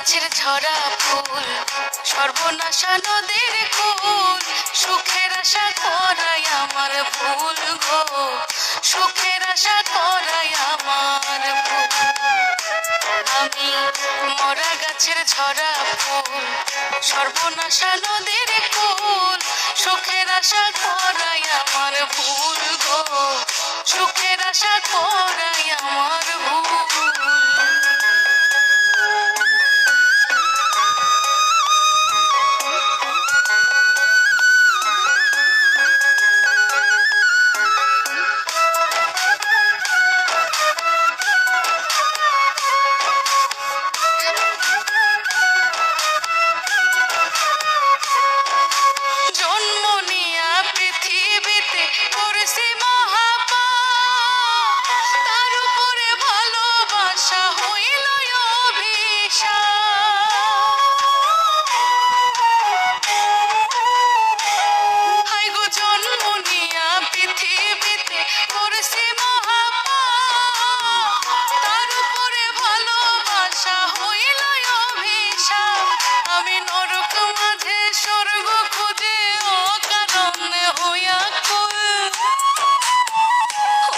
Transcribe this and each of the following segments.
গাছের ঝরা ফুল, সর্বনাশা নদীর কুল, সুখের আশা করাই আমার ভুল গো, সুখের আশা করাই আমার ভুল। আমি মরা গাছের ঝরা ফুল, সর্বনাশা নদীর কুল, সুখের আশা করাই আমার ভুল গো, সুখের আশা করাই আমার ভুল। জন্ম নিয়া পৃথিবীতে করেছি মহাপাপ, তার উপরে ভালোবাসা হইল অভিশাপ। হায় গো জন্ম নিয়া পৃথিবীতে করেছি মহাপাপ, তার উপরে ভালোবাসা হইল অভিশাপ। আমি নরক মাঝে স্বর্গ খুঁজে অকারণে হইয়া কুল,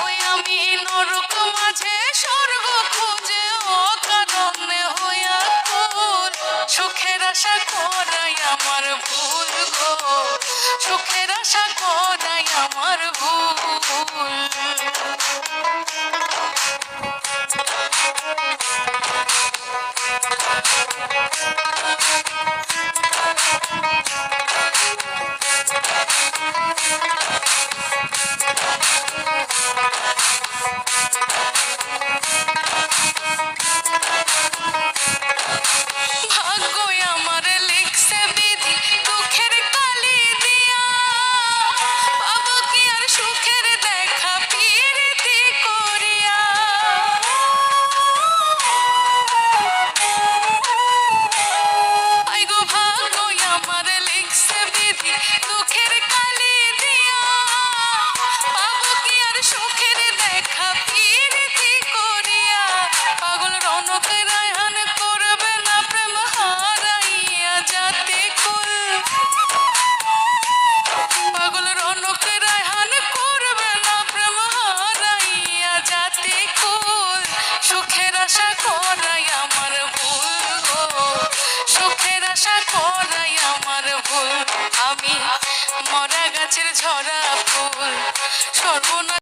ওই আমি নরক মাঝে স্বর্গ খুঁজে অকারণে হইয়া কুল। সুখের আশা করাই আমার ভুল গো, সুখের আশা করাই আমার ভুল। ভাগ্যই আমার লিখছে বিধি দুঃখের কালি দিয়া, পাবো কি আর সুখের